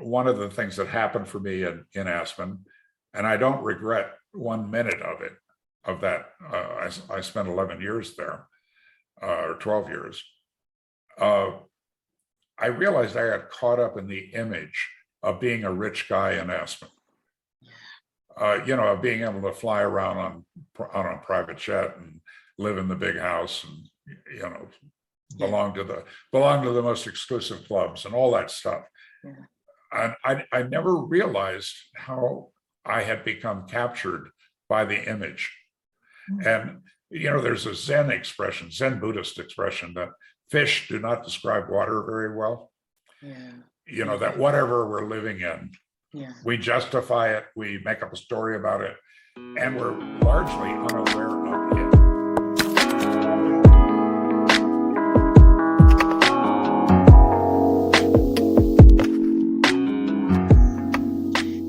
one of the things that happened for me in Aspen, and I don't regret 1 minute of it, of that. I spent 11 years there, or 12 years. I realized I got caught up in the image of being a rich guy in Aspen. Of being able to fly around on a private jet and live in the big house and, belong to the most exclusive clubs and all that stuff. Yeah. And I never realized how I had become captured by the image. And, there's a Zen Buddhist expression that fish do not describe water very well. Yeah. That whatever we're living in, we justify it, we make up a story about it, and we're largely unaware of it.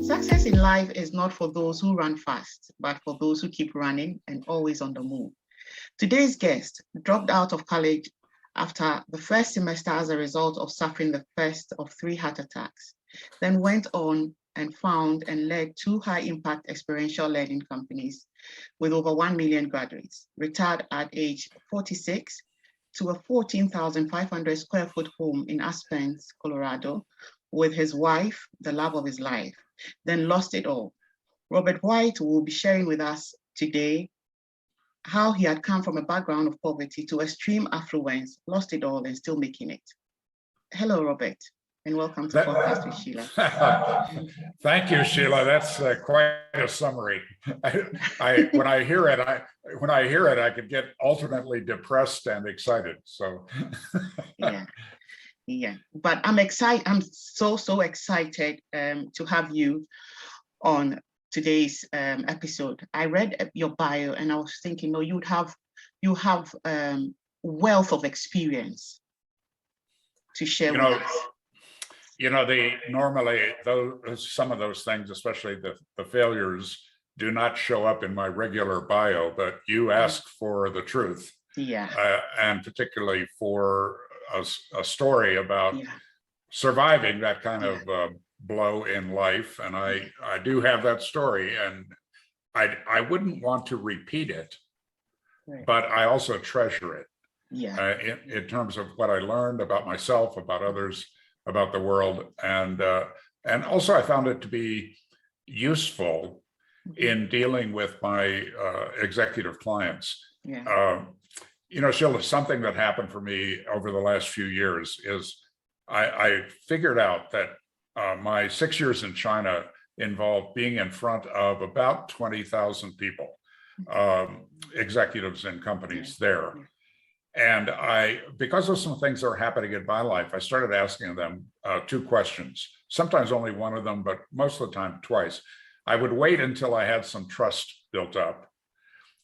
Success in life is not for those who run fast, but for those who keep running and always on the move. Today's guest dropped out of college after the first semester as a result of suffering the first of 3 heart attacks, then went on and found and led 2 high-impact experiential learning companies with over 1 million graduates, retired at age 46 to a 14,500 square foot home in Aspen, Colorado, with his wife, the love of his life, then lost it all. Robert White will be sharing with us today how he had come from a background of poverty to extreme affluence, lost it all, and still making it. Hello, Robert, and welcome to Podcast with Sheila. Thank you, Sheila. That's quite a summary. When I hear it, I could get alternately depressed and excited. So, yeah. But I'm excited. I'm so excited to have you on today's episode. I read your bio and I was thinking, no, you have wealth of experience to share with us. Normally some of those things, especially the failures, do not show up in my regular bio, but you ask for the truth. Yeah. And particularly for a story about surviving that kind of blow in life, and I do have that story, and I wouldn't want to repeat it, but I also treasure it. In terms of what I learned about myself, about others, about the world, and also I found it to be useful in dealing with my executive clients. Sheila, something that happened for me over the last few years is I figured out that my 6 years in China involved being in front of about 20,000 people, executives in companies there. And because of some things that were happening in my life, I started asking them 2 questions, sometimes only one of them, but most of the time twice. I would wait until I had some trust built up.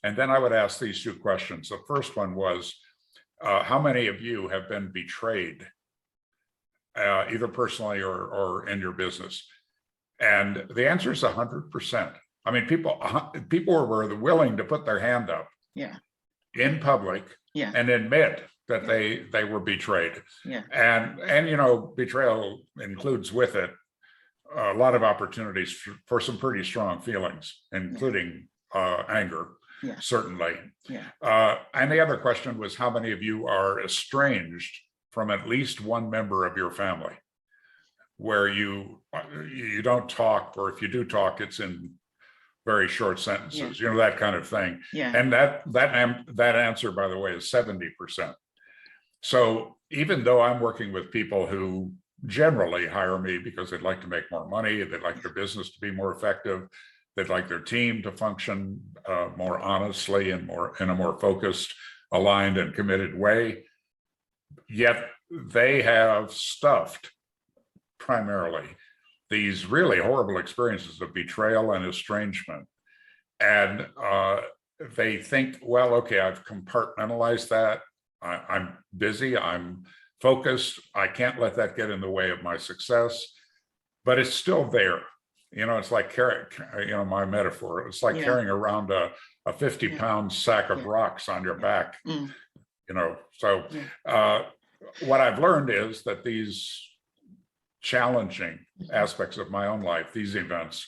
And then I would ask these 2 questions. The first one was, how many of you have been betrayed, either personally or in your business? And the answer is 100%. I mean, people were willing to put their hand up in public and admit that they were betrayed. And betrayal includes with it a lot of opportunities for some pretty strong feelings, including anger. Certainly. And the other question was, how many of you are estranged from at least one member of your family, where you don't talk, or if you do talk, it's in very short sentences, that kind of thing. And that answer, by the way, is 70%. So even though I'm working with people who generally hire me because they'd like to make more money, they'd like their business to be more effective, they'd like their team to function more honestly and in a more focused, aligned, and committed way, yet they have stuffed primarily these really horrible experiences of betrayal and estrangement. And they think, well, okay, I've compartmentalized that. I'm busy, I'm focused, I can't let that get in the way of my success, but it's still there. It's like carrying, my metaphor, it's like carrying around a 50-pound sack of rocks on your back, So what I've learned is that these challenging aspects of my own life, these events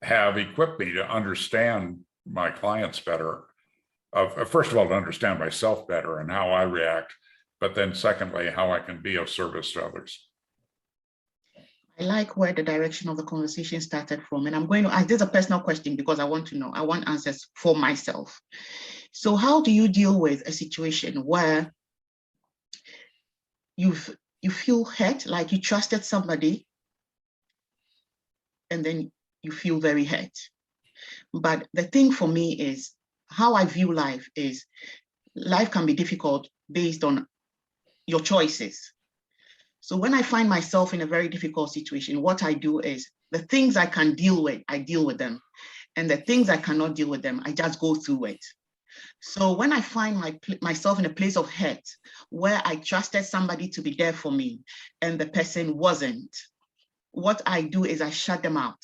have equipped me to understand my clients better. First of all, to understand myself better and how I react, but then secondly, how I can be of service to others. I like where the direction of the conversation started from, and I'm going to ask this a personal question because I want to know, I want answers for myself. So how do you deal with a situation where you feel hurt, like you trusted somebody, and then you feel very hurt? But the thing for me is, how I view life is, life can be difficult based on your choices. So when I find myself in a very difficult situation, what I do is, the things I can deal with, I deal with them. And the things I cannot deal with them, I just go through it. So when I find myself in a place of hurt, where I trusted somebody to be there for me, and the person wasn't, what I do is I shut them out.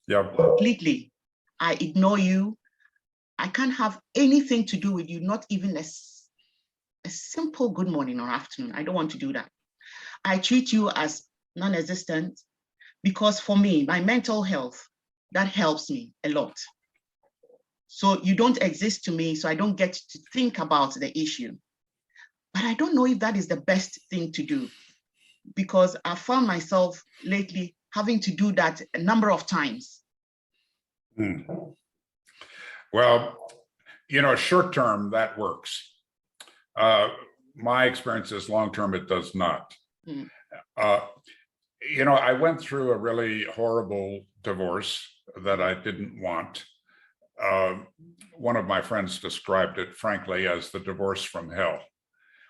Yep. Completely. I ignore you. I can't have anything to do with you, not even a simple good morning or afternoon. I don't want to do that. I treat you as non-existent, because for me, my mental health, that helps me a lot. So you don't exist to me, so I don't get to think about the issue. But I don't know if that is the best thing to do, because I found myself lately having to do that a number of times. Well, short term, that works. My experience is long term, it does not. I went through a really horrible divorce that I didn't want. One of my friends described it, frankly, as the divorce from hell.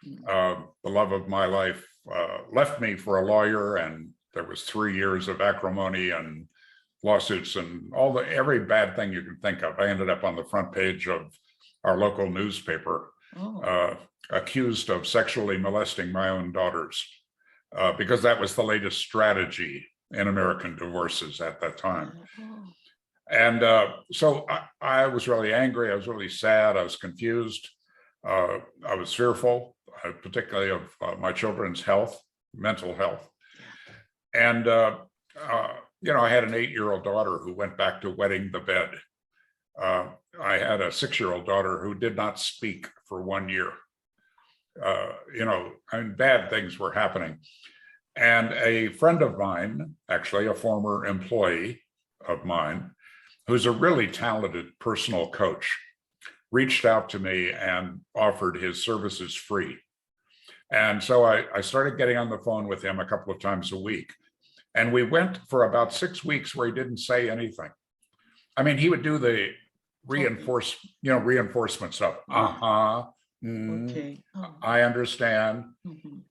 The love of my life left me for a lawyer, and there was 3 years of acrimony and lawsuits and every bad thing you can think of. I ended up on the front page of our local newspaper, accused of sexually molesting my own daughters, because that was the latest strategy in American divorces at that time. And so I was really angry. I was really sad. I was confused. I was fearful, particularly of my children's health, mental health. And, I had an 8-year-old daughter who went back to wetting the bed. I had a 6-year-old daughter who did not speak for 1 year. Bad things were happening. And a friend of mine, actually a former employee of mine, who's a really talented personal coach, reached out to me and offered his services free. And so I started getting on the phone with him a couple of times a week. And we went for about 6 weeks where he didn't say anything. I mean, he would do the reinforcement stuff. Okay. I understand.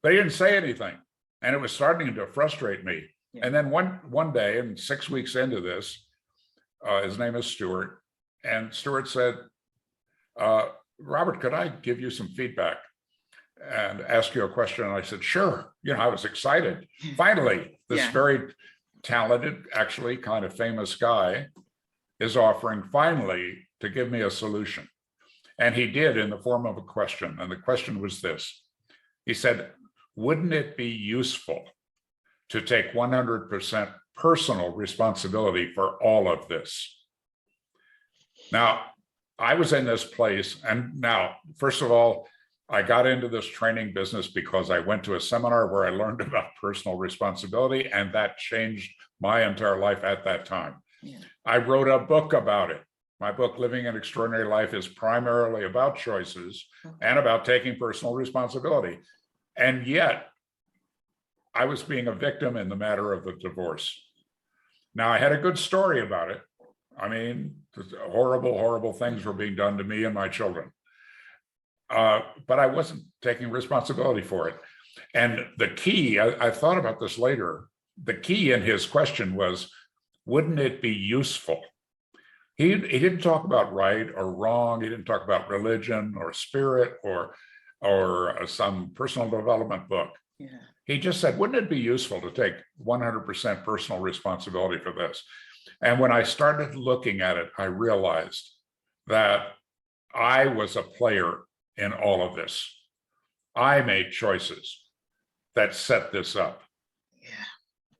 But he didn't say anything. And it was starting to frustrate me. And then one day, and 6 weeks into this, his name is Stuart, and Stuart said, Robert, could I give you some feedback and ask you a question? And I said, sure. I was excited. Finally, this very talented, actually kind of famous guy is offering finally to give me a solution. And he did, in the form of a question. And the question was this. He said, wouldn't it be useful to take 100% personal responsibility for all of this? Now, I was in this place, and now, first of all, I got into this training business because I went to a seminar where I learned about personal responsibility, and that changed my entire life at that time. I wrote a book about it. My book, Living an Extraordinary Life, is primarily about choices and about taking personal responsibility. And yet, I was being a victim in the matter of the divorce. Now, I had a good story about it. I mean, horrible, horrible things were being done to me and my children. But I wasn't taking responsibility for it. And the key, I thought about this later, the key in his question was, wouldn't it be useful? He didn't talk about right or wrong. He didn't talk about religion or spirit or some personal development book. He just said, wouldn't it be useful to take 100% personal responsibility for this? And when I started looking at it, I realized that I was a player in all of this. I made choices that set this up.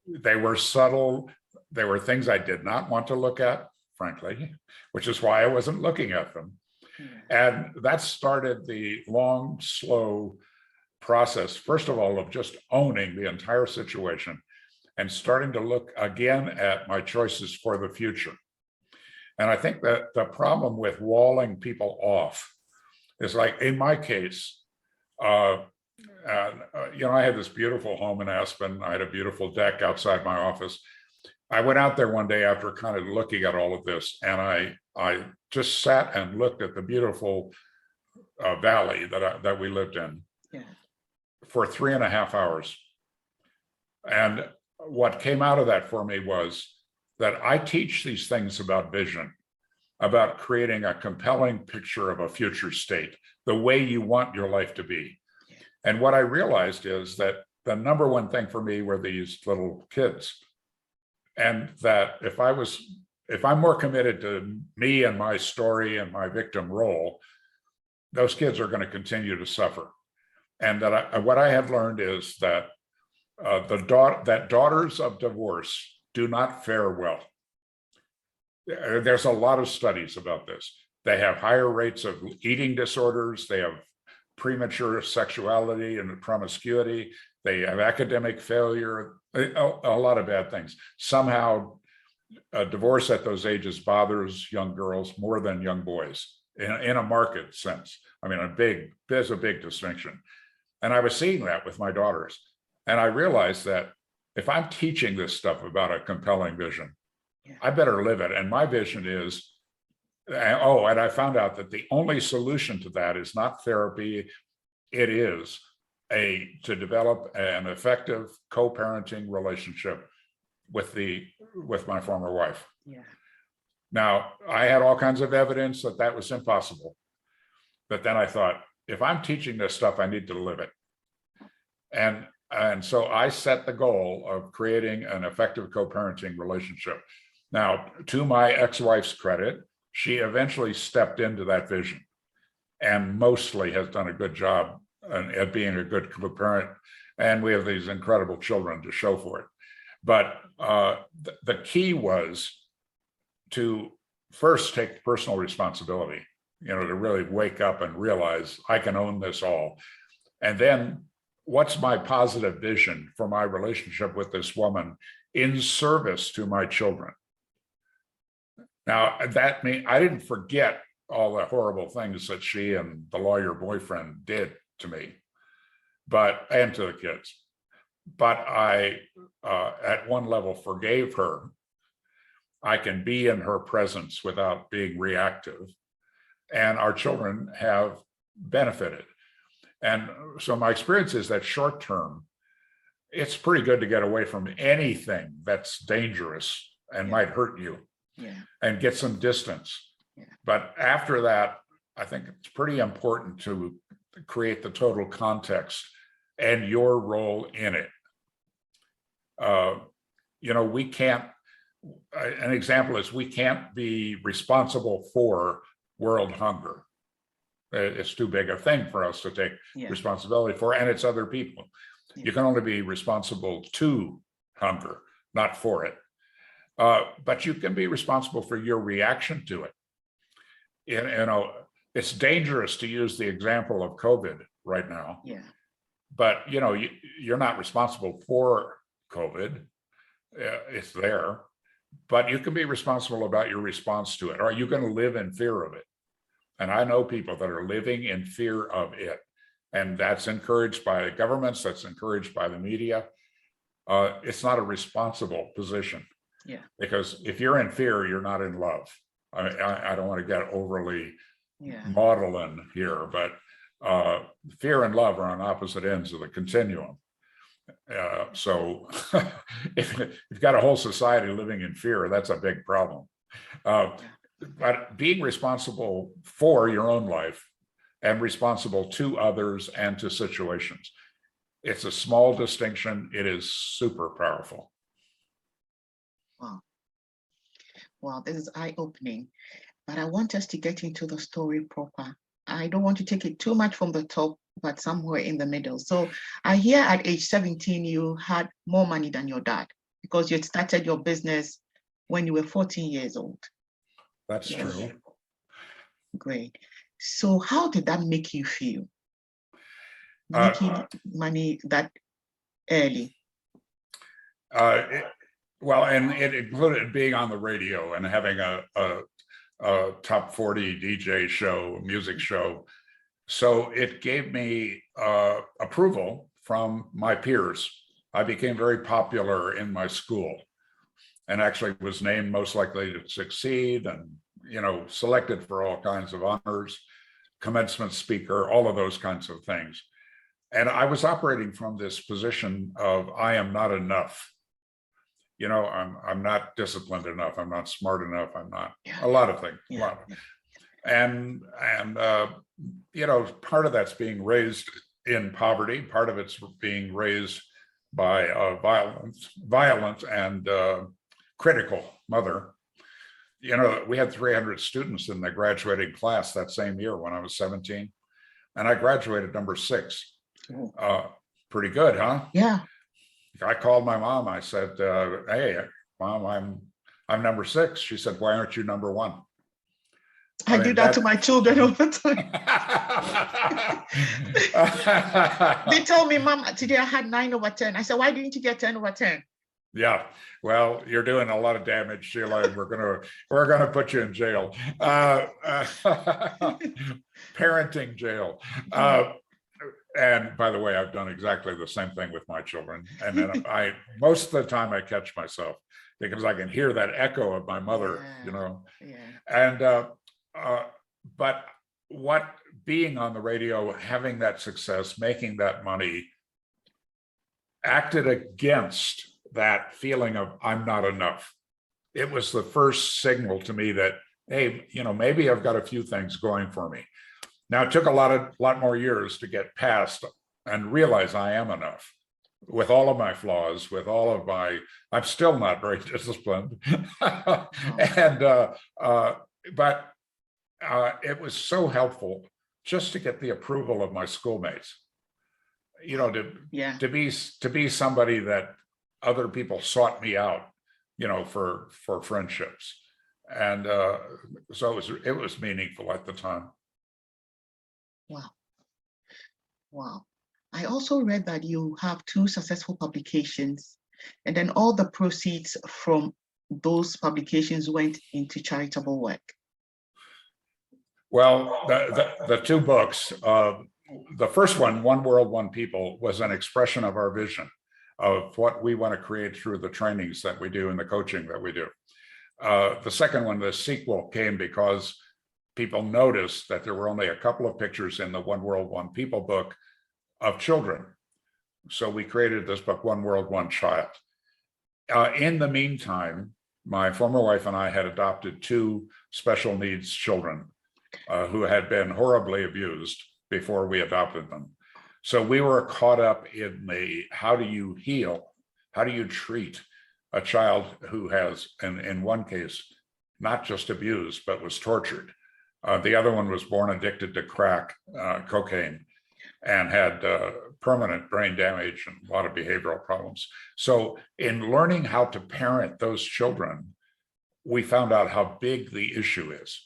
they were subtle. They were things I did not want to look at, frankly, which is why I wasn't looking at them. And that started the long, slow process, first of all, of just owning the entire situation and starting to look again at my choices for the future. And I think that the problem with walling people off is, like in my case, I had this beautiful home in Aspen. I had a beautiful deck outside my office. I went out there one day after kind of looking at all of this, and I just sat and looked at the beautiful valley that we lived in for 3.5 hours. And what came out of that for me was that I teach these things about vision, about creating a compelling picture of a future state, the way you want your life to be. And what I realized is that the number one thing for me were these little kids. And that if I'm more committed to me and my story and my victim role, those kids are going to continue to suffer. And that what I have learned is that daughters of divorce do not fare well. There's a lot of studies about this. They have higher rates of eating disorders. They have premature sexuality and promiscuity. They have academic failure, a lot of bad things. Somehow, a divorce at those ages bothers young girls more than young boys in a market sense. I mean, there's a big distinction. And I was seeing that with my daughters. And I realized that if I'm teaching this stuff about a compelling vision, I better live it. And my vision is, and I found out that the only solution to that is not therapy. It is to develop an effective co-parenting relationship with my former wife. Now, I had all kinds of evidence that was impossible. But then I thought, if I'm teaching this stuff, I need to live it. And so I set the goal of creating an effective co-parenting relationship. Now, to my ex-wife's credit, she eventually stepped into that vision and mostly has done a good job at being a good co-parent. And we have these incredible children to show for it. But the key was to first take personal responsibility, to really wake up and realize I can own this all. And then what's my positive vision for my relationship with this woman in service to my children? Now, that means I didn't forget all the horrible things that she and the lawyer boyfriend did to me, and to the kids. But I, at one level, forgave her. I can be in her presence without being reactive, and our children have benefited. And so my experience is that short term, it's pretty good to get away from anything that's dangerous and might hurt you and get some distance. But after that, I think it's pretty important to create the total context and your role in it. We can't, an example is we can't be responsible for world hunger. It's too big a thing for us to take responsibility for, and it's other people. You can only be responsible to hunger, not for it. But you can be responsible for your reaction to it. It's dangerous to use the example of COVID right now. But you're not responsible for COVID. It's there, but you can be responsible about your response to it. Are you going to live in fear of it? And I know people that are living in fear of it, and that's encouraged by governments. That's encouraged by the media. It's not a responsible position. Because if you're in fear, you're not in love. I don't want to get overly maudlin here, but fear and love are on opposite ends of the continuum. So if you've got a whole society living in fear, that's a big problem. But being responsible for your own life and responsible to others and to situations, it's a small distinction. It is super powerful. Wow, this is eye-opening, but I want us to get into the story proper. I don't want to take it too much from the top, but somewhere in the middle. So I hear at age 17, you had more money than your dad. because you had started your business when you were 14 years old. That's true. Great. So how did that make you feel? Uh, Making money that early? Well, and it included being on the radio and having a top 40 DJ show, music show. So it gave me approval from my peers. I became very popular in my school and actually was named most likely to succeed and, selected for all kinds of honors, commencement speaker, all of those kinds of things. And I was operating from this position of I am not enough. I'm not disciplined enough. I'm not smart enough. I'm not a lot of things. And part of that's being raised in poverty. Part of it's being raised by violent and critical mother. We had 300 students in the graduating class that same year when I was 17, and I graduated number 6. Pretty good, huh? Yeah. I called my mom. I said, "Hey, Mom, I'm number 6." She said, "Why aren't you number 1?" I do that to my children all the time. They told me, "Mom, today I had 9/10." I said, "Why didn't you get 10/10?" Yeah, well, you're doing a lot of damage, Sheila, and we're gonna put you in jail. Parenting jail. And by the way, I've done exactly the same thing with my children. And then most of the time I catch myself because I can hear that echo of my mother, And but what being on the radio, having that success, making that money, acted against that feeling of I'm not enough. It was the first signal to me that, hey, maybe I've got a few things going for me. Now, it took a lot more years to get past and realize I am enough with all of my flaws, I'm still not very disciplined. But it was so helpful just to get the approval of my schoolmates, to be somebody that other people sought me out, for friendships. And so it was meaningful at the time. Wow. I also read that you have 2 successful publications, and then all the proceeds from those publications went into charitable work. Well, the 2 books, the first one, One World, One People, was an expression of our vision of what we want to create through the trainings that we do and the coaching that we do. The second one, the sequel, came because people noticed that there were only a couple of pictures in the One World, One People book of children. So we created this book, One World, One Child. In the meantime, my former wife and I had adopted 2 special needs children who had been horribly abused before we adopted them. So we were caught up in the how do you heal? How do you treat a child who has, in one case, not just abused, but was tortured? The other one was born addicted to crack, cocaine, and had permanent brain damage and a lot of behavioral problems. So in learning how to parent those children, we found out how big the issue is.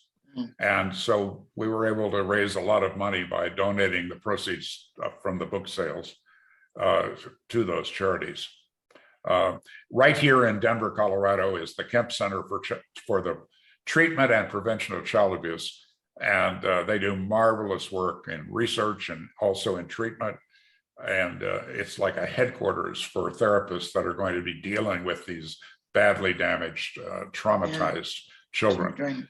And so we were able to raise a lot of money by donating the proceeds from the book sales to those charities. Right here in Denver, Colorado is the Kemp Center for the Treatment and Prevention of Child Abuse. And they do marvelous work in research and also in treatment. And it's like a headquarters for therapists that are going to be dealing with these badly damaged, traumatized children.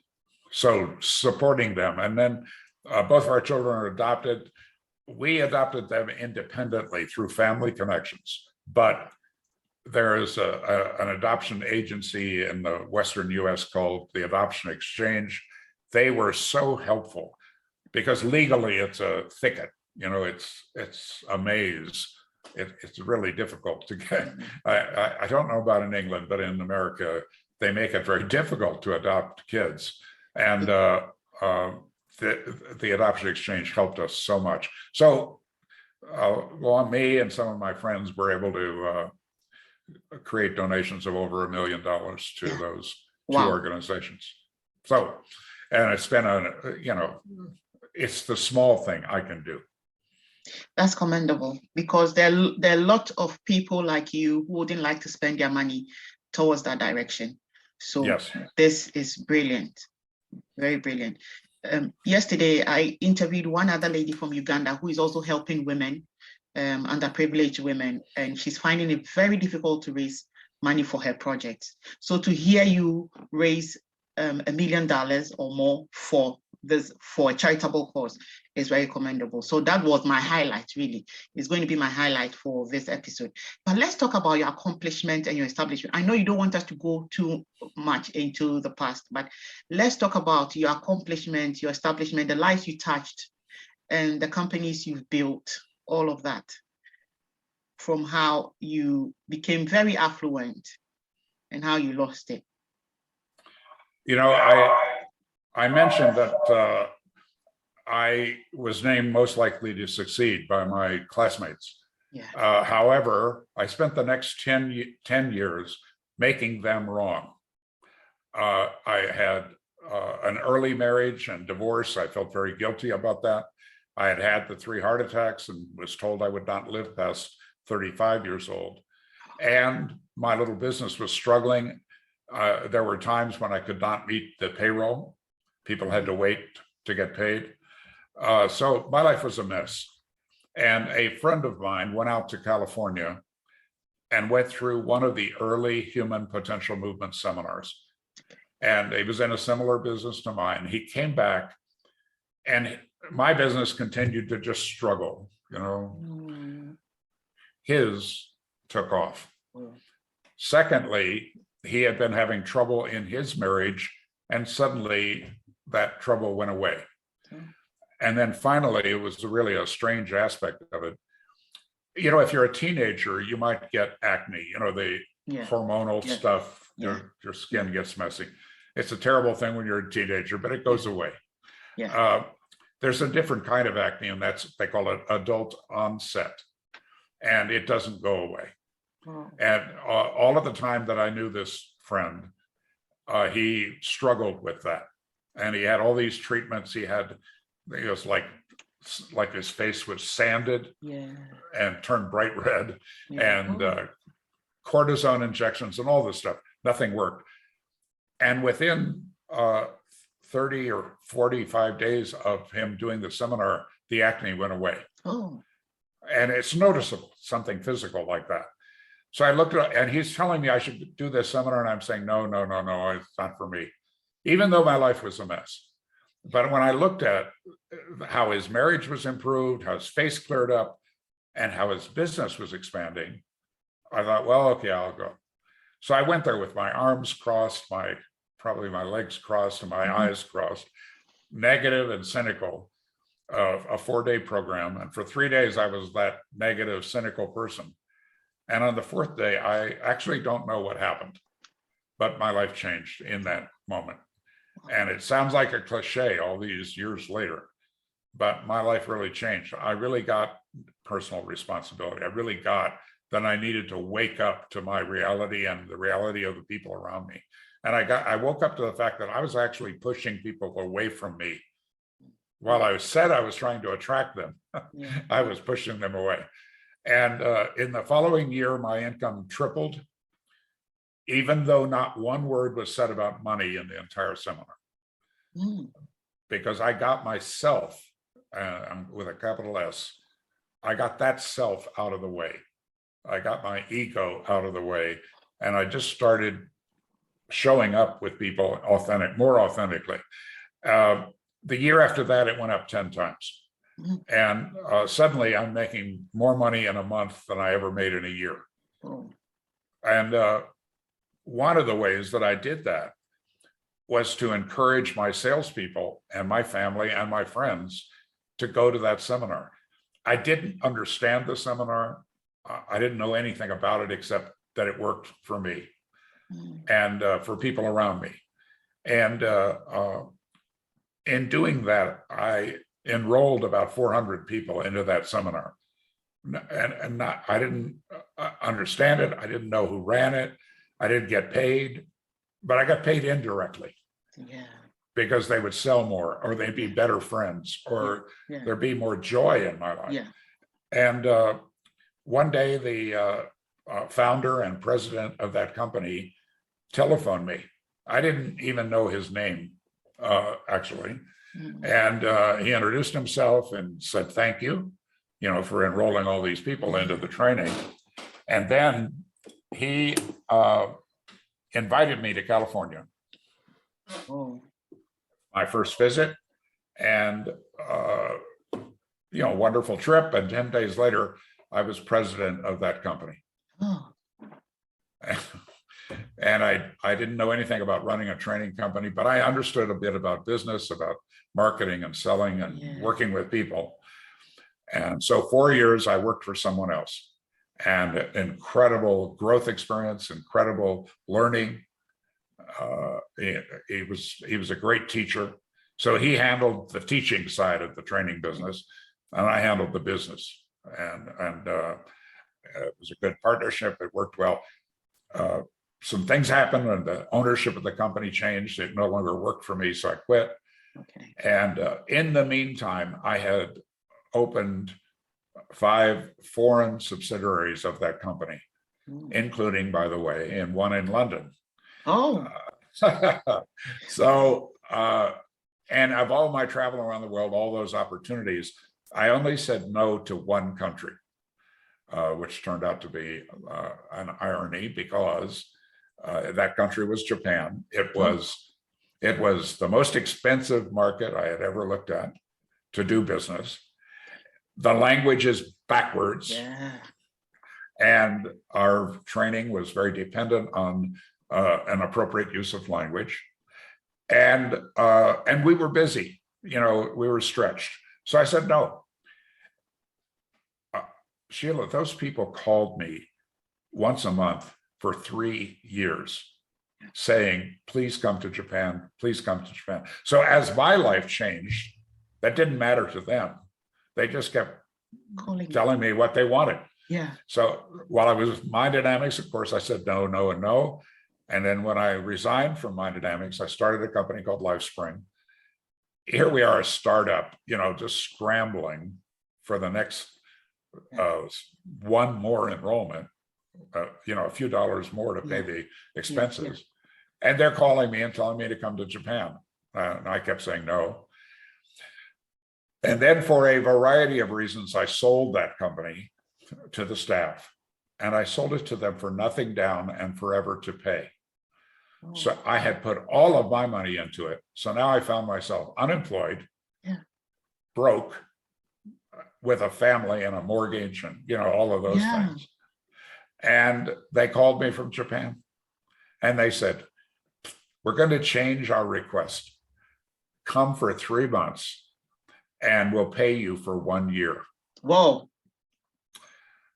So supporting them. And then both of our children are adopted. We adopted them independently through family connections, but there is an adoption agency in the Western US called the Adoption Exchange. They were so helpful because legally it's a thicket, it's a maze. It's really difficult to get. I don't know about in England, but in America, they make it very difficult to adopt kids. And the Adoption Exchange helped us so much. So me and some of my friends were able to create donations of over $1 million to those two Wow. organizations. So, and it's been it's the small thing I can do. That's commendable, because there are a lot of people like you who wouldn't like to spend their money towards that direction. So yes, this is brilliant, very brilliant. Yesterday, I interviewed one other lady from Uganda who is also helping women, underprivileged women, and she's finding it very difficult to raise money for her projects. So to hear you raise $1 million or more for a charitable cause is very commendable. So that was my highlight, really. It's going to be my highlight for this episode. But let's talk about your accomplishment and your establishment. I know you don't want us to go too much into the past, but let's talk about your accomplishment, your establishment, the lives you touched, and the companies you've built, all of that, from how you became very affluent and how you lost it. You know, I mentioned that I was named most likely to succeed by my classmates. Yeah. However, I spent the next 10 years making them wrong. I had an early marriage and divorce. I felt very guilty about that. I had had the 3 heart attacks and was told I would not live past 35 years old. And my little business was struggling. There were times when I could not meet the payroll. People had to wait to get paid. So my life was a mess. And a friend of mine went out to California and went through one of the early human potential movement seminars. And he was in a similar business to mine. He came back and my business continued to just struggle, you know. His took off. Secondly, he had been having trouble in his marriage, and suddenly that trouble went away. And then finally, it was really a strange aspect of it. You know, if you're a teenager, you might get acne, you know, the hormonal stuff, your skin gets messy. It's a terrible thing when you're a teenager, but it goes away. There's a different kind of acne, and they call it adult onset, and it doesn't go away. And all of the time that I knew this friend, he struggled with that, and he had all these treatments. It was like his face was sanded and turned bright red, and cortisone injections and all this stuff. Nothing worked. And within 30 or 45 days of him doing the seminar, the acne went away. And it's noticeable, something physical like that. So I looked at, and he's telling me I should do this seminar, and I'm saying, no, it's not for me, even though my life was a mess. But when I looked at how his marriage was improved, how his face cleared up, and how his business was expanding, I thought, well, okay, I'll go. So I went there with my arms crossed, probably my legs crossed and my eyes crossed, negative and cynical, a 4-day program. And for 3 days, I was that negative, cynical person. And on the 4th day, I actually don't know what happened, but my life changed in that moment. And it sounds like a cliche all these years later, but my life really changed. I really got personal responsibility. I really got that I needed to wake up to my reality and the reality of the people around me. And I woke up to the fact that I was actually pushing people away from me. While I said I was trying to attract them, I was pushing them away. And in the following year, my income tripled, even though not one word was said about money in the entire seminar. Because I got myself, with a capital S, I got that self out of the way. I got my ego out of the way, and I just started showing up with people more authentically. The year after that, it went up 10 times. And suddenly I'm making more money in a month than I ever made in a year. And one of the ways that I did that was to encourage my salespeople and my family and my friends to go to that seminar. I didn't understand the seminar. I didn't know anything about it except that it worked for me and for people around me. And in doing that, I enrolled about 400 people into that seminar. And understand it. I didn't know who ran it. I didn't get paid, but I got paid indirectly. Yeah. Because they would sell more, or they'd be better friends, or Yeah. there'd be more joy in my life. Yeah. And one day, the founder and president of that company telephoned me. I didn't even know his name, actually. And he introduced himself and said, thank you, for enrolling all these people into the training. And then he invited me to California. Oh. My first visit, and wonderful trip. And 10 days later, I was president of that company. Oh. And I didn't know anything about running a training company, but I understood a bit about business, about marketing and selling and working with people. And so 4 years I worked for someone else, and incredible growth experience, incredible learning. He was a great teacher. So he handled the teaching side of the training business, and I handled the business. And it was a good partnership. It worked well. Some things happened, and the ownership of the company changed. It no longer worked for me, so I quit. Okay. And in the meantime, I had opened 5 foreign subsidiaries of that company, including, by the way, and one in London. Oh. So, and of all my travel around the world, all those opportunities, I only said no to one country, which turned out to be an irony, because that country was Japan. It was the most expensive market I had ever looked at to do business. The language is backwards. Yeah. And our training was very dependent on an appropriate use of language. And we were busy, we were stretched. So I said, no. Sheila, those people called me once a month for 3 years saying, please come to Japan, please come to Japan. So as my life changed, that didn't matter to them. They just kept telling me what they wanted. Yeah. So while I was with Mind Dynamics, of course, I said no, no, and no. And then when I resigned from Mind Dynamics, I started a company called LifeSpring. Here we are, a startup, just scrambling for the next one more enrollment, a few dollars more to pay the expenses. And they're calling me and telling me to come to Japan. And I kept saying no. And then for a variety of reasons, I sold that company to the staff, and I sold it to them for nothing down and forever to pay. Oh. So I had put all of my money into it. So now I found myself unemployed, broke, with a family and a mortgage and, all of those things. And they called me from Japan, and they said, we're going to change our request. Come for 3 months and we'll pay you for 1 year. Whoa.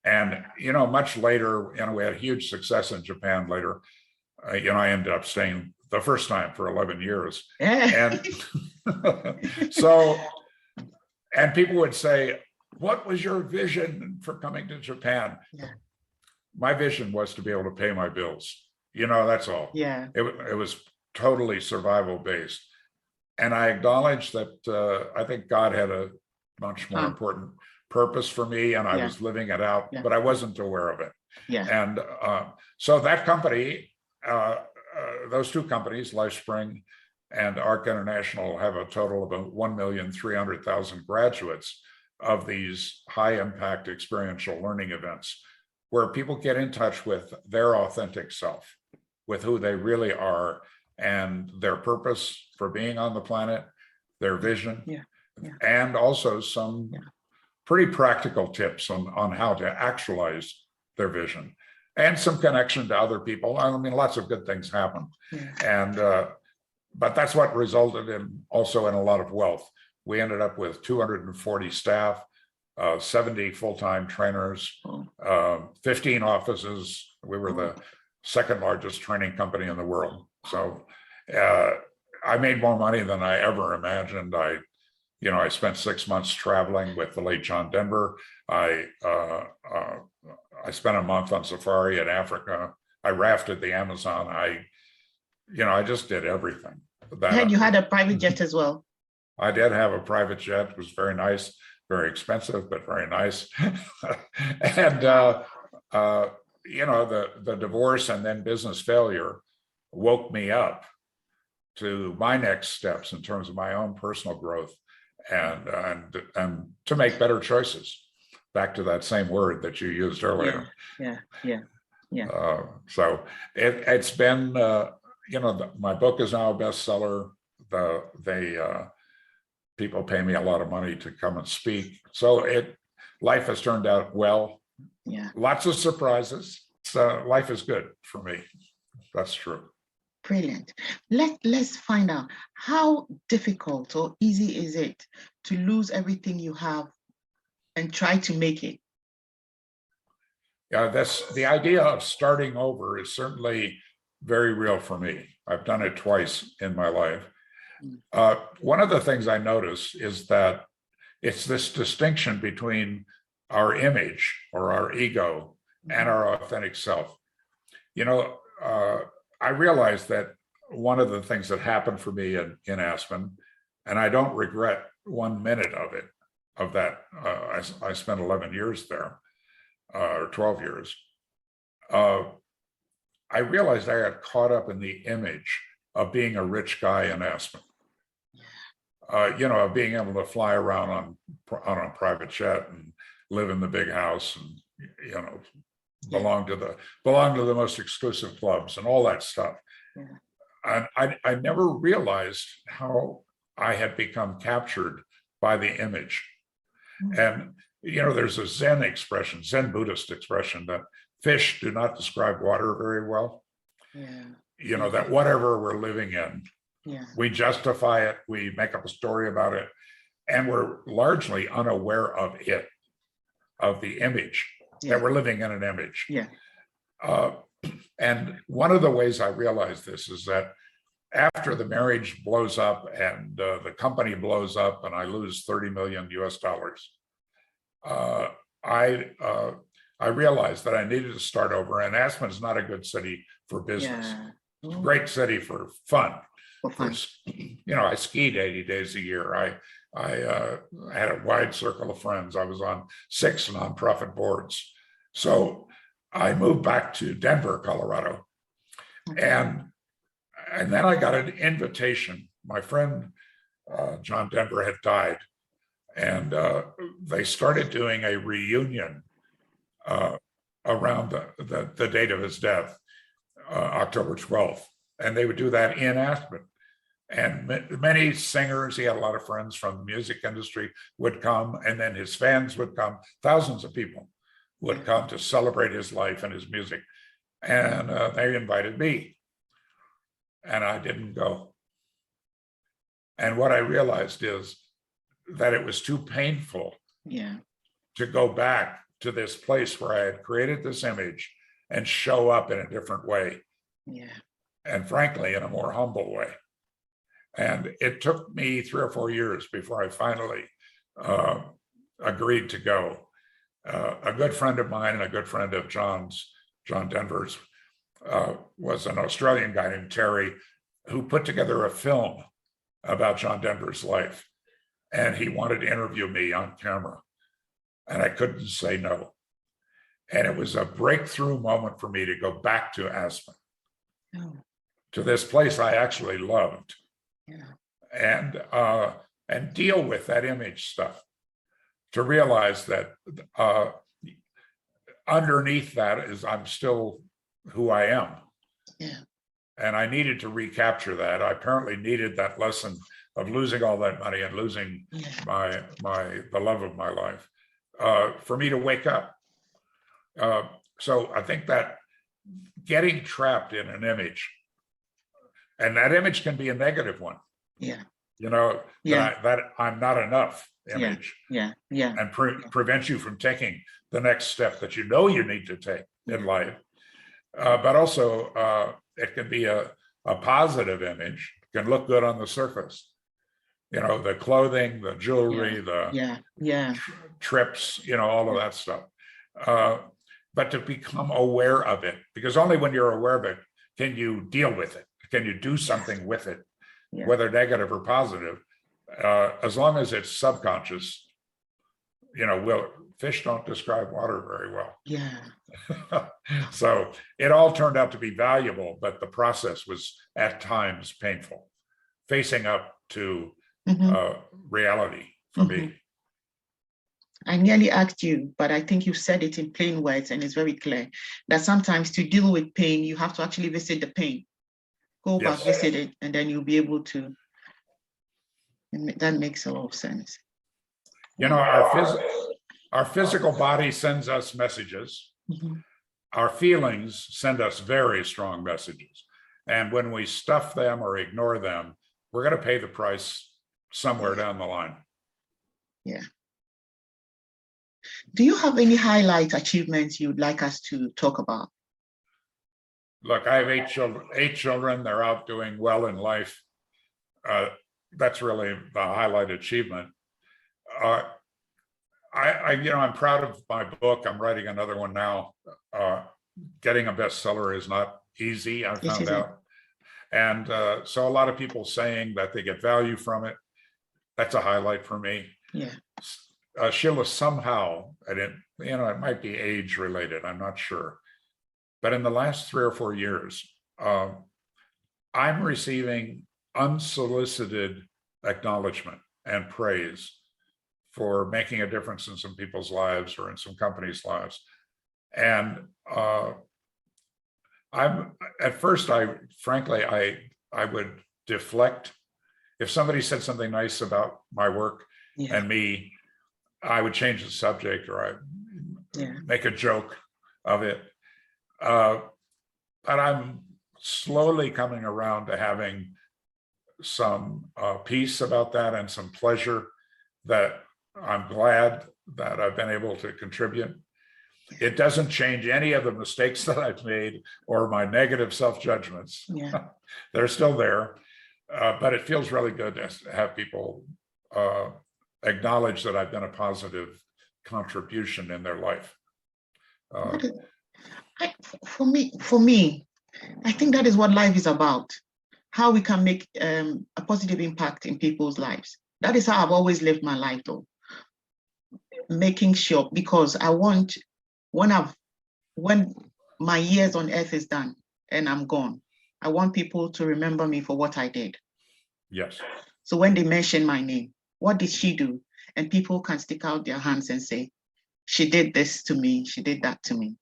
And, much later, we had huge success in Japan later. I ended up staying the first time for 11 years. And so, and people would say, what was your vision for coming to Japan? Yeah. My vision was to be able to pay my bills. That's all. Yeah. It was totally survival based. And I acknowledge that I think God had a much more important purpose for me, and I was living it out, but I wasn't aware of it. Yeah. And so that company, those 2 companies, LifeSpring and Arc International, have a total of 1,300,000 graduates of these high impact experiential learning events, where people get in touch with their authentic self, with who they really are, and their purpose for being on the planet, their vision, and also some pretty practical tips on how to actualize their vision, and some connection to other people. I mean, lots of good things happen. And but that's what resulted in also in a lot of wealth. We ended up with 240 staff, 70 full-time trainers, 15 offices. We were the second largest training company in the world. So I made more money than I ever imagined. I I spent 6 months traveling with the late John Denver. I spent a month on safari in Africa. I rafted the Amazon. I just did everything. I heard you had a private jet as well. I did have a private jet. It was very nice, very expensive, but very nice. And the divorce and then business failure woke me up to my next steps in terms of my own personal growth and to make better choices. Back to that same word that you used earlier. Yeah. So it's been, my book is now a bestseller. People pay me a lot of money to come and speak. So life has turned out well. Yeah. Lots of surprises. So life is good for me. That's true. Brilliant. Let's find out, how difficult or easy is it to lose everything you have and try to make it? Yeah, the idea of starting over is certainly very real for me. I've done it twice in my life. One of the things I notice is that it's this distinction between our image or our ego and our authentic self. I realized that one of the things that happened for me in Aspen, and I don't regret 1 minute of that. I spent 11 years there, or 12 years. I realized I got caught up in the image of being a rich guy in Aspen. Of being able to fly around on a private jet and live in the big house and, belong to the most exclusive clubs and all that stuff. Yeah. And I never realized how I had become captured by the image. And, there's a Zen Buddhist expression that fish do not describe water very well. Yeah. That whatever we're living in, we justify it, we make up a story about it, and we're largely unaware of the image, that we're living in an image. And one of the ways I realized this is that after the marriage blows up and the company blows up and I lose $30 million US, I realized that I needed to start over. And Aspen is not a good city for business. It's a great city for fun. I skied 80 days a year. I had a wide circle of friends. I was on 6 nonprofit boards. So I moved back to Denver, Colorado. And then I got an invitation. My friend, John Denver, had died. And they started doing a reunion around the date of his death, October 12th. And they would do that in Aspen. And many singers, he had a lot of friends from the music industry, would come, and then his fans would come. Thousands of people would come to celebrate his life and his music. And they invited me, and I didn't go. And what I realized is that it was too painful to go back to this place where I had created this image and show up in a different way. And frankly, in a more humble way. And it took me 3 or 4 years before I finally agreed to go. A good friend of mine and a good friend of John Denver's was an Australian guy named Terry, who put together a film about John Denver's life. And he wanted to interview me on camera. And I couldn't say no. And it was a breakthrough moment for me to go back to Aspen, to this place I actually loved. And deal with that image stuff, to realize that underneath that is I'm still who I am. And I needed to recapture that. I apparently needed that lesson of losing all that money and losing the love of my life for me to wake up. So I think that getting trapped in an image, and that image can be a negative one. That I'm not enough image. And prevent you from taking the next step that you need to take in life. But also it can be a positive image, can look good on the surface. the clothing, the jewelry, the trips, all of that stuff. But to become aware of it, because only when you're aware of it can you deal with it. Can you do something with it, whether negative or positive? As long as it's subconscious, fish don't describe water very well. So it all turned out to be valuable, but the process was at times painful, facing up to reality for me. I nearly asked you, but I think you said it in plain words, and it's very clear that sometimes to deal with pain, you have to actually visit the pain. Go back, visit it, and then you'll be able to. That makes a lot of sense. Our physical body sends us messages. Our feelings send us very strong messages. And when we stuff them or ignore them, we're going to pay the price somewhere down the line. Do you have any highlight achievements you'd like us to talk about? Look, I have 8 children. They're out doing well in life. That's really the highlight achievement. I'm proud of my book. I'm writing another one now. Getting a bestseller is not easy, I found out. And so a lot of people saying that they get value from it. That's a highlight for me. Sheila, somehow, it might be age related, I'm not sure. But in the last 3 or 4 years, I'm receiving unsolicited acknowledgement and praise for making a difference in some people's lives or in some companies' lives. And at first, frankly, I would deflect. If somebody said something nice about my work and me, I would change the subject or I'd make a joke of it. But I'm slowly coming around to having some peace about that and some pleasure that I'm glad that I've been able to contribute. It doesn't change any of the mistakes that I've made or my negative self-judgments. They're still there, but it feels really good to have people acknowledge that I've been a positive contribution in their life. For me, I think that is what life is about. How we can make a positive impact in people's lives. That is how I've always lived my life, though. Making sure, because I want, when my years on earth is done and I'm gone, I want people to remember me for what I did. So when they mention my name, what did she do? And people can stick out their hands and say, she did this to me, she did that to me.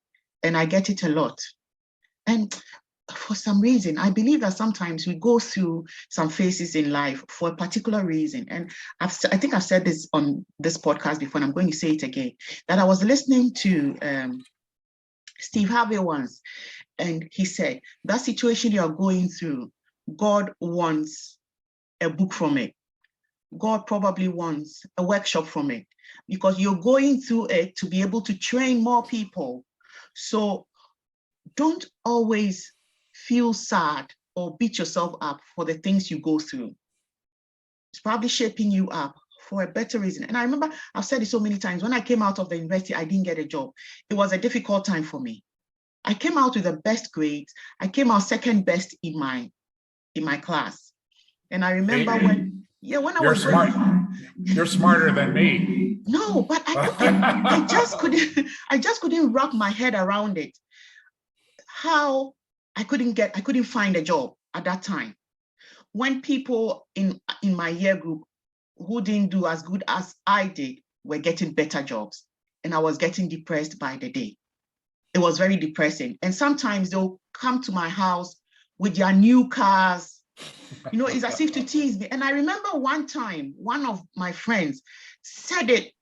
And I get it a lot. And for some reason, I believe that sometimes we go through some phases in life for a particular reason. And I think I've said this on this podcast before, and I'm going to say it again, that I was listening to Steve Harvey once, and he said, that situation you are going through, God wants a book from it. God probably wants a workshop from it, because you're going through it to be able to train more people. So don't always feel sad or beat yourself up for the things you go through. It's probably shaping you up for a better reason. And I remember I've said it so many times, when I came out of the university, I didn't get a job. It was a difficult time for me. I came out with the best grades. I came out second best in my class. And I remember when I was smart. You're smarter than me. No, but I just couldn't wrap my head around it. How I couldn't find a job at that time. When people in my year group who didn't do as good as I did were getting better jobs, and I was getting depressed by the day. It was very depressing. And sometimes they'll come to my house with their new cars. It's as if to tease me. And I remember one time, one of my friends said it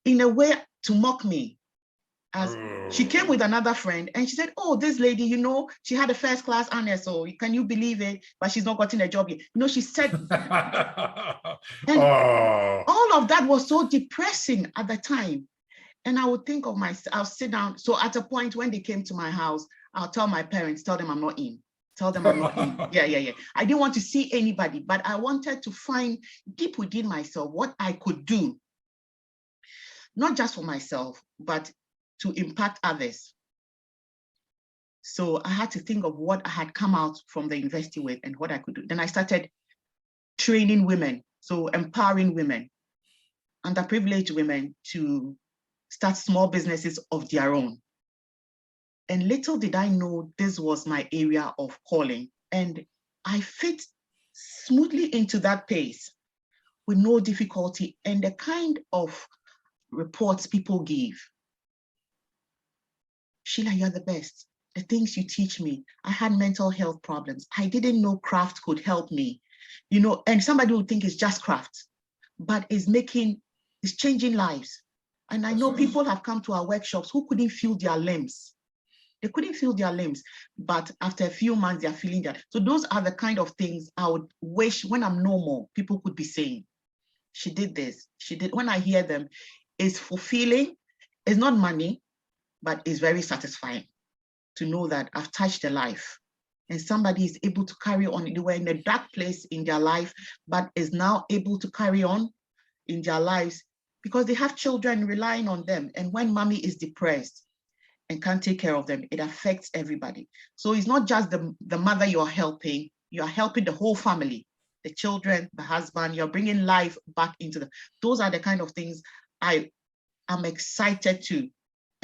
in a way to mock me. As she came with another friend and she said, oh, this lady, she had a first class honors, so can you believe it? But she's not gotten a job yet. She said, and all of that was so depressing at the time. And I would think of myself, I'll sit down. So at a point when they came to my house, I'll tell my parents, tell them I'm not in. Tell them I'm not in. Yeah. I didn't want to see anybody, but I wanted to find deep within myself what I could do, not just for myself, but to impact others. So I had to think of what I had come out from the university with and what I could do. Then I started training women, so empowering women, underprivileged women, to start small businesses of their own. And little did I know this was my area of calling. And I fit smoothly into that pace with no difficulty. And the kind of reports people give, Sheila, you're the best. The things you teach me. I had mental health problems. I didn't know craft could help me, and somebody would think it's just craft, but it's changing lives. And I know people have come to our workshops who couldn't feel their limbs. They couldn't feel their limbs, but after a few months, they're feeling that. So those are the kind of things I would wish when I'm no more, people could be saying, she did this, she did. When I hear them, it's fulfilling. It's not money, but it's very satisfying to know that I've touched a life and somebody is able to carry on. They were in a dark place in their life, but is now able to carry on in their lives because they have children relying on them. And when mommy is depressed and can't take care of them, it affects everybody. So it's not just the mother you're helping the whole family, the children, the husband, you're bringing life back into them. Those are the kind of things I am excited to.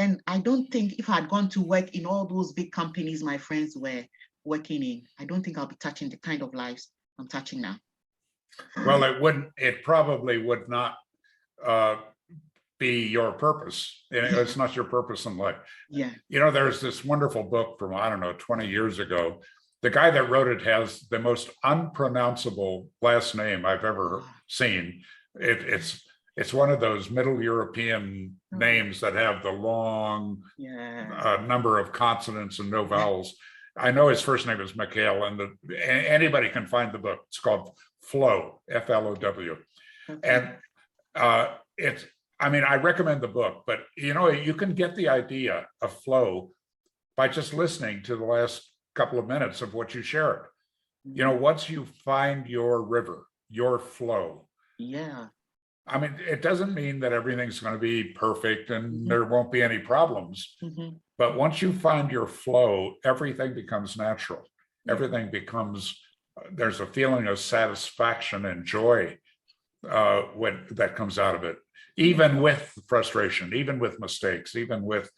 And I don't think if I had gone to work in all those big companies my friends were working in, I don't think I'll be touching the kind of lives I'm touching now. Well, it probably would not be your purpose. It's not your purpose in life. Yeah. There's this wonderful book from, I don't know, 20 years ago. The guy that wrote it has the most unpronounceable last name I've ever seen. It's one of those Middle European names that have the long number of consonants and no vowels. I know his first name is Mikhail, and anybody can find the book. It's called Flow, F-L-O-W. Okay. And I recommend the book, but you can get the idea of flow by just listening to the last couple of minutes of what you shared. Once you find your river, your flow. Yeah. It doesn't mean that everything's going to be perfect and there won't be any problems. But once you find your flow, everything becomes natural. Everything becomes, there's a feeling of satisfaction and joy that comes out of it, even with frustration, even with mistakes, even with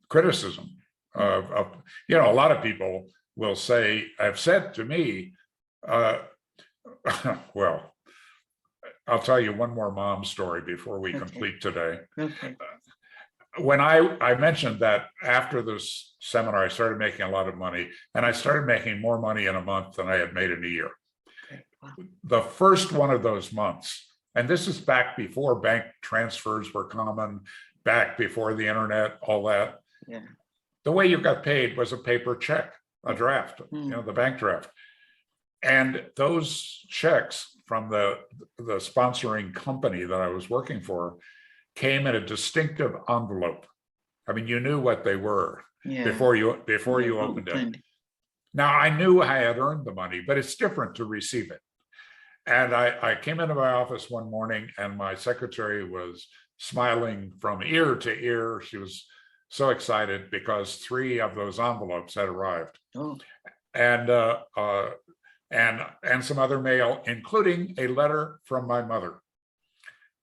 criticism. A lot of people will say, have said to me, well, I'll tell you one more mom story before we complete today. Okay. When I mentioned that after this seminar, I started making a lot of money, and I started making more money in a month than I had made in a year. Okay. Wow. The first one of those months, and this is back before bank transfers were common, back before the internet, all that. Yeah. The way you got paid was a paper check, a draft, the bank draft. And those checks from the sponsoring company that I was working for came in a distinctive envelope. You knew what they were before you opened it. Now, I knew I had earned the money, but it's different to receive it. And I came into my office one morning, and my secretary was smiling from ear to ear. She was so excited because 3 of those envelopes had arrived. Oh. And some other mail, including a letter from my mother.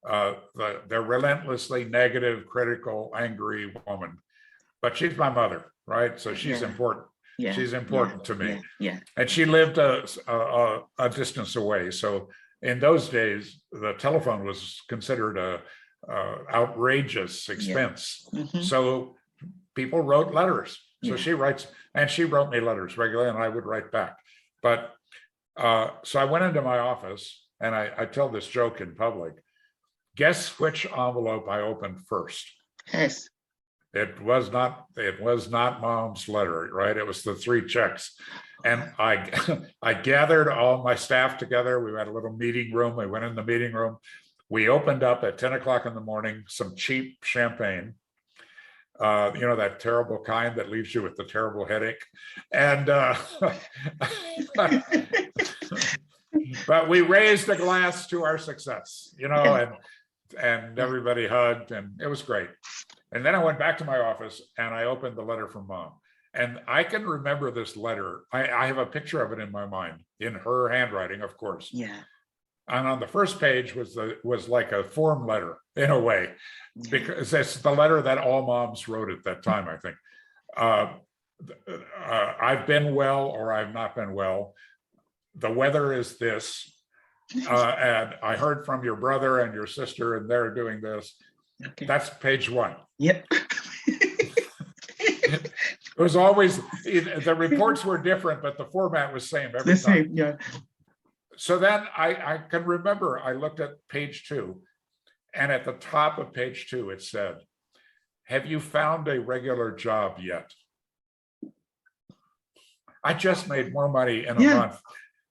The relentlessly negative, critical, angry woman. But she's my mother, right? So she's important. Yeah. She's important to me. Yeah. And she lived a distance away. So in those days, the telephone was considered a outrageous expense. So people wrote letters. So she wrote me letters regularly, and I would write back. But so I went into my office, and I tell this joke in public. Guess which envelope I opened first? Yes. It was not mom's letter, right? It was the 3 checks. And I gathered all my staff together. We had a little meeting room. We went in the meeting room. We opened up at 10 o'clock in the morning some cheap champagne. that terrible kind that leaves you with the terrible headache. And but we raised a glass to our success, and everybody hugged, and it was great. And then I went back to my office and I opened the letter from Mom. And I can remember this letter. I have a picture of it in my mind, in her handwriting, of course. Yeah. And on the first page was like a form letter in a way, because it's the letter that all moms wrote at that time, I think. I've been well, or I've not been well. The weather is this. And I heard from your brother and your sister, and they're doing this. Okay. That's page 1. Yep. It was always, the reports were different, but the format was same every time. Yeah. So then I can remember I looked at page 2, and at the top of page 2, it said, "Have you found a regular job yet?" I just made more money in a month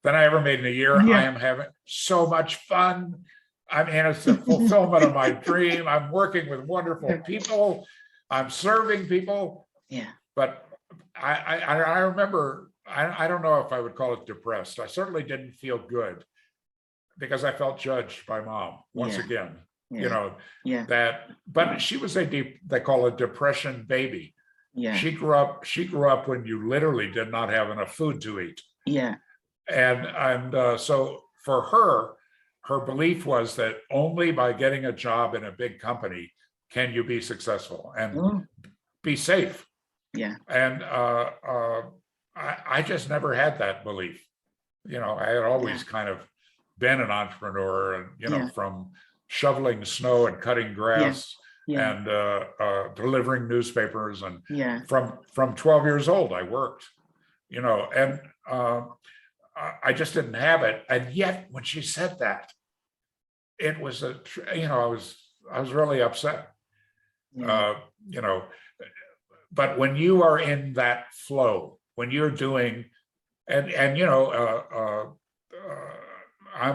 than I ever made in a year. I am having so much fun. I mean, it's the fulfillment of my dream. I'm working with wonderful people. I'm serving people. Yeah. But I remember, I don't know if I would call it depressed. I certainly didn't feel good because I felt judged by Mom once again. But she was they call it depression baby. Yeah. She grew up when you literally did not have enough food to eat. Yeah. And so for her belief was that only by getting a job in a big company can you be successful and be safe. Yeah. And I just never had that belief. I had always kind of been an entrepreneur, and from shoveling snow and cutting grass and delivering newspapers, and from 12 years old I worked, and I just didn't have it. And yet when she said that, it was I was really upset. But when you are in that flow, when you're doing, I'm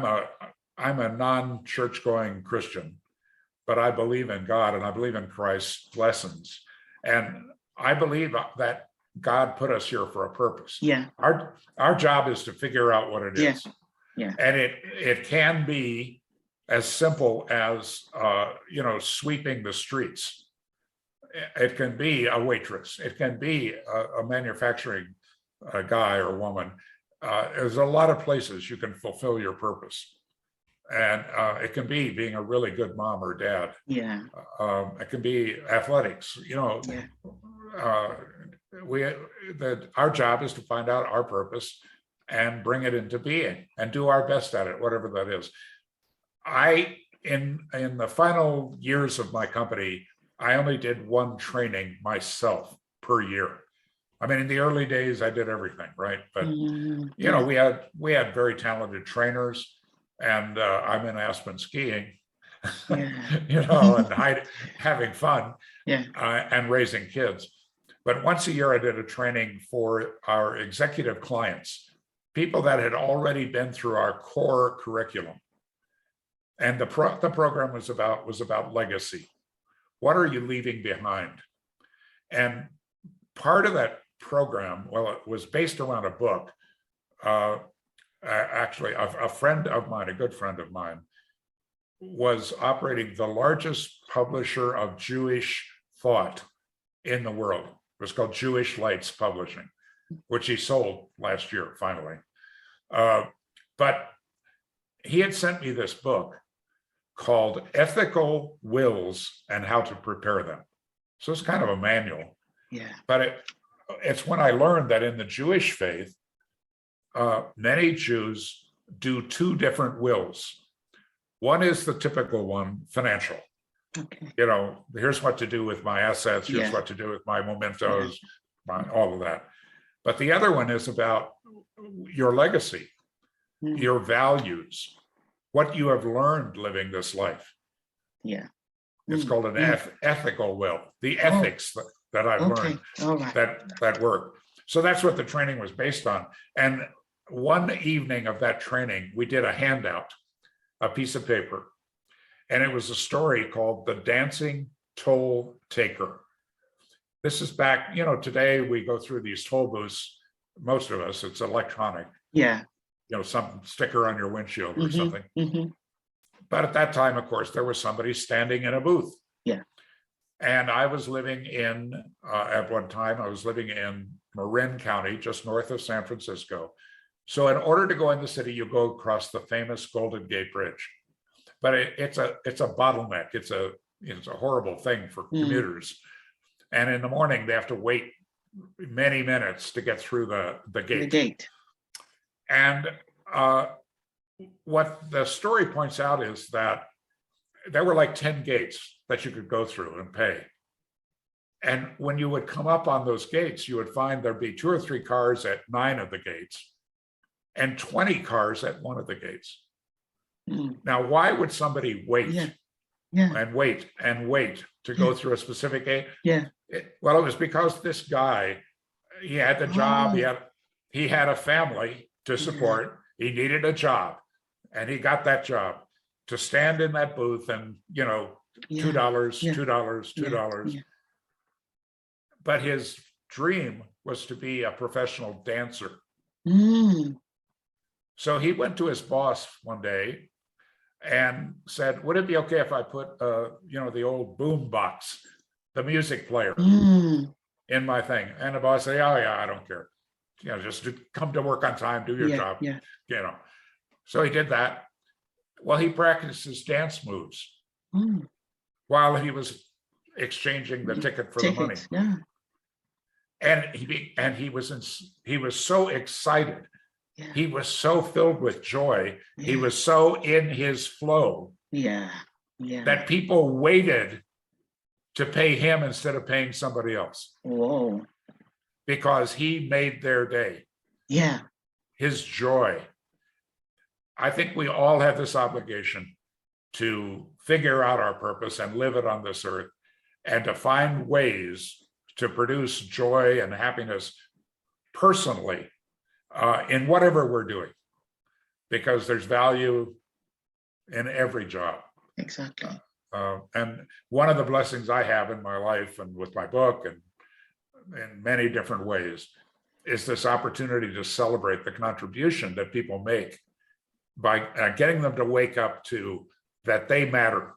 a non-church going Christian, but I believe in God and I believe in Christ's lessons, and I believe that God put us here for a purpose. Yeah. Our job is to figure out what it is. Yeah. And it can be as simple as sweeping the streets. It can be a waitress. It can be a manufacturing guy or woman. There's a lot of places you can fulfill your purpose. And it can be being a really good mom or dad. Yeah. It can be athletics. Our job is to find out our purpose and bring it into being and do our best at it, whatever that is. In the final years of my company, I only did one training myself per year. I mean, in the early days, I did everything, right? But we had very talented trainers, and I'm in Aspen skiing, and having fun, and raising kids. But once a year, I did a training for our executive clients, people that had already been through our core curriculum. And the program was about legacy. What are you leaving behind? And part of that program, well, it was based around a book. Actually, a friend of mine, a good friend of mine, was operating the largest publisher of Jewish thought in the world. It was called Jewish Lights Publishing, which he sold last year, finally. But he had sent me this book called Ethical Wills and How to Prepare Them. So it's kind of a manual. Yeah. But it's when I learned that in the Jewish faith, many Jews do two different wills. One is the typical one, financial. Okay. Here's what to do with my assets, here's what to do with my mementos, all of that. But the other one is about your legacy, your values, what you have learned living this life. Yeah. It's called an ethical will, the ethics that I've learned that work. So that's what the training was based on. And one evening of that training, we did a handout, a piece of paper, and it was a story called The Dancing Toll Taker. This is back, today we go through these toll booths, most of us, it's electronic, Yeah. some sticker on your windshield or Mhm, something. mhm. But at that time, of course, there was somebody standing in a booth. Yeah. And I was living at one time, I was living in Marin County, just north of San Francisco. So in order to go in the city, you go across the famous Golden Gate Bridge. But it's a bottleneck. It's a horrible thing for commuters. And in the morning, they have to wait many minutes to get through the gate. The gate. And what the story points out is that there were like 10 gates that you could go through and pay. And when you would come up on those gates, you would find there'd be 2 or 3 cars at 9 of the gates and 20 cars at 1 of the gates. Now, why would somebody wait and wait and wait to go through a specific gate? Well, it was because this guy, he had the job, he had a family to support, he needed a job, and he got that job to stand in that booth and, $2, $2. But his dream was to be a professional dancer. So he went to his boss one day and said, would it be okay if I put, the old boom box, the music player in my thing? And the boss said, oh yeah, I don't care. Just come to work on time, do your job. So he did that. Well, he practiced his dance moves while he was exchanging the ticket for the money. And he was so excited. He was so filled with joy. He was so in his flow that people waited to pay him instead of paying somebody else. Whoa. Because he made their day. His joy. I think we all have this obligation to figure out our purpose and live it on this earth, and to find ways to produce joy and happiness personally in whatever we're doing, because there's value in every job. Exactly. And one of the blessings I have in my life and with my book and in many different ways is this opportunity to celebrate the contribution that people make by getting them to wake up to that they matter.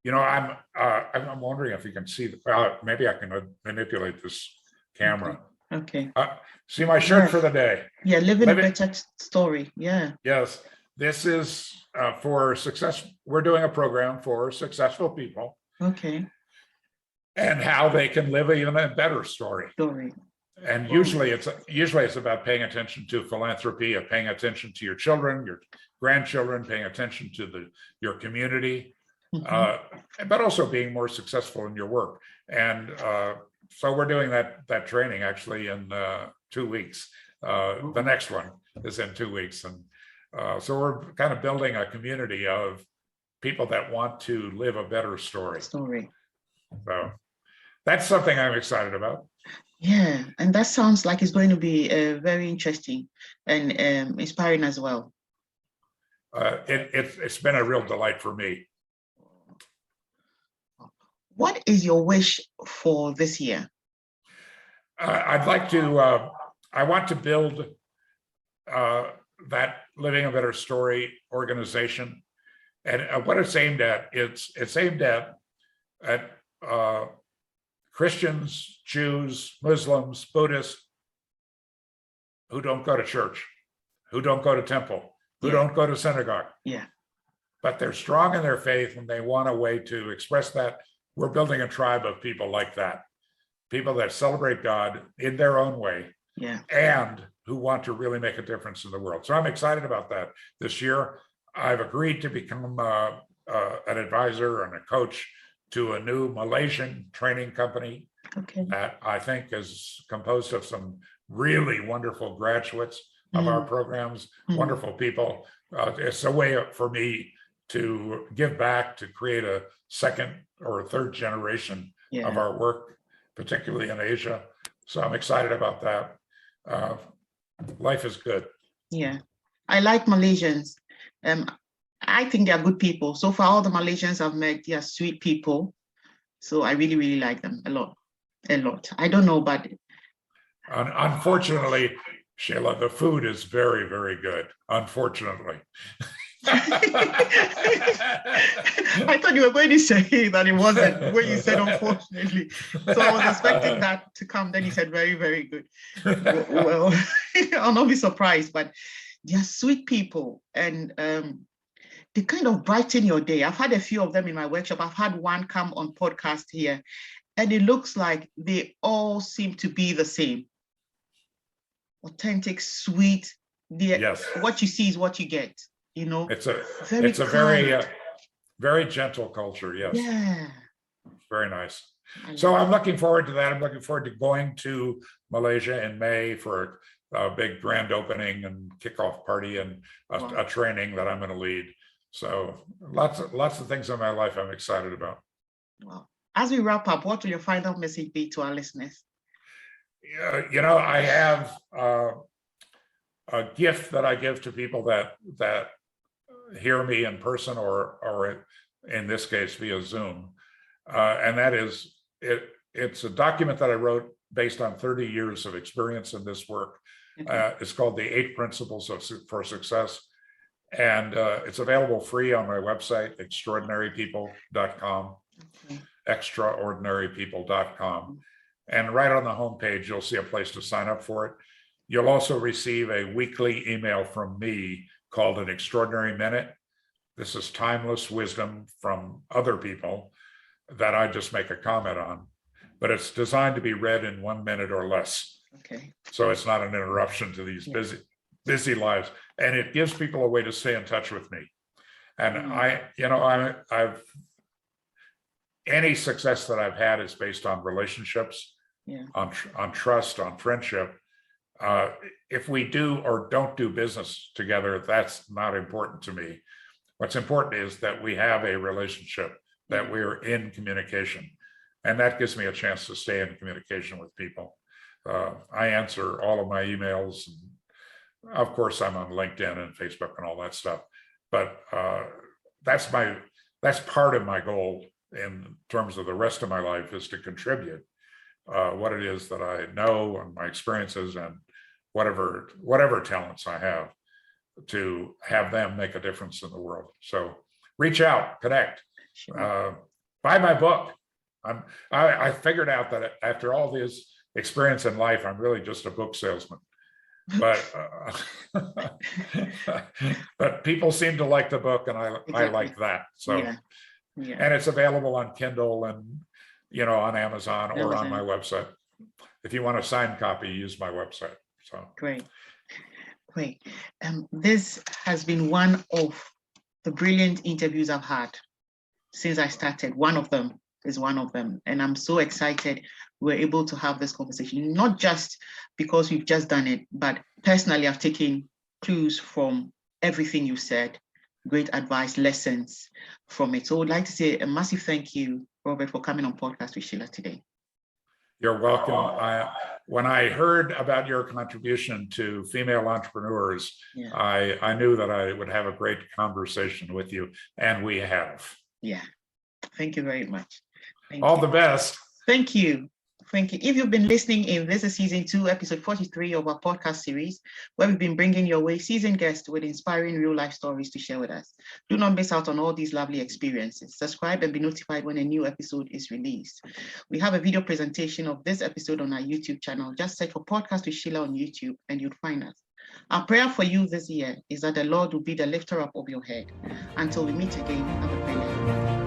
I'm wondering if you can see, maybe I can manipulate this camera. Okay. See my shirt for the day. Living a better story. Yes, this is for success. We're doing a program for successful people. Okay. And how they can live even a better story. And usually it's about paying attention to philanthropy, of paying attention to your children, your grandchildren, paying attention to your community, but also being more successful in your work. And so we're doing that training actually in 2 weeks. The next one is in 2 weeks. And so we're kind of building a community of people that want to live a better story. So that's something I'm excited about. Yeah, and that sounds like it's going to be very interesting and inspiring as well. It's been a real delight for me. What is your wish for this year? I'd like to, I want to build that Living a Better Story organization. And what it's aimed at, it's aimed at Christians, Jews, Muslims, Buddhists who don't go to church, who don't go to temple, who don't go to synagogue. But they're strong in their faith and they want a way to express that. We're building a tribe of people like that, people that celebrate God in their own way and who want to really make a difference in the world. So I'm excited about that. This year, I've agreed to become an advisor and a coach to a new Malaysian training company that I think is composed of some really wonderful graduates of our programs, wonderful people. It's a way for me to give back, to create a second or third generation of our work, particularly in Asia. So I'm excited about that. Life is good. I like Malaysians. I think they are good people. So far, all the Malaysians I've met, they are sweet people. So I really, really like them a lot. A lot. I don't know, but Unfortunately, Sheila, the food is very, very good. Unfortunately. I thought you were going to say that it wasn't when you said unfortunately. So I was expecting that to come. Then you said very, very good. Well, I'll not be surprised, but they're sweet people and they kind of brighten your day. I've had a few of them in my workshop. I've had one come on podcast here, and it looks like they all seem to be the same. Authentic, sweet. Yes. What you see is what you get. You know, it's a very very gentle culture. Yes. Yeah. Very nice. So I'm looking forward to that. I'm looking forward to going to Malaysia in May for a big grand opening and kickoff party and a training that I'm going to lead. So lots of things in my life I'm excited about. Wow. As we wrap up, what will your final message be to our listeners? You know, I have a gift that I give to people that hear me in person or in this case via Zoom, and that is it's a document that I wrote based on 30 years of experience in this work. It's called the 8 Principles for Success, and it's available free on my website, extraordinarypeople.com, extraordinarypeople.com. And right on the homepage, you'll see a place to sign up for it. You'll also receive a weekly email from me called an Extraordinary Minute. This is timeless wisdom from other people that I just make a comment on, but it's designed to be read in 1 minute or less. Okay. So it's not an interruption to these busy lives, and it gives people a way to stay in touch with me. And I've any success that I've had is based on relationships, on trust, on friendship. If we do or don't do business together, that's not important to me. What's important is that we have a relationship, that we're in communication. And that gives me a chance to stay in communication with people. I answer all of my emails. And of course, I'm on LinkedIn and Facebook and all that stuff. But that's part of my goal in terms of the rest of my life, is to contribute what it is that I know and my experiences and whatever talents I have, to have them make a difference in the world. So reach out, connect, buy my book. I figured out that after all this experience in life, I'm really just a book salesman. But but people seem to like the book, and I like that. So and it's available on Kindle and on Amazon or on my website. If you want a signed copy, use my website. So great. This has been one of the brilliant interviews I've had since I started. One of them is one of them, and I'm so excited we're able to have this conversation, not just because we've just done it, but personally I've taken clues from everything you said, great advice, lessons from it. So I would like to say a massive thank you, Robert, for coming on Podcast with Sheila today. You're welcome. When I heard about your contribution to female entrepreneurs, I knew that I would have a great conversation with you, and we have. Yeah, thank you very much. All the best. Thank you. Thank you. If you've been listening in, this is season 2, episode 43 of our podcast series, where we've been bringing your way seasoned guests with inspiring real life stories to share with us. Do not miss out on all these lovely experiences. Subscribe and be notified when a new episode is released. We have a video presentation of this episode on our YouTube channel. Just search for Podcast with Sheila on YouTube and you'll find us. Our prayer for you this year is that the Lord will be the lifter up of your head. Until we meet again, have a great day.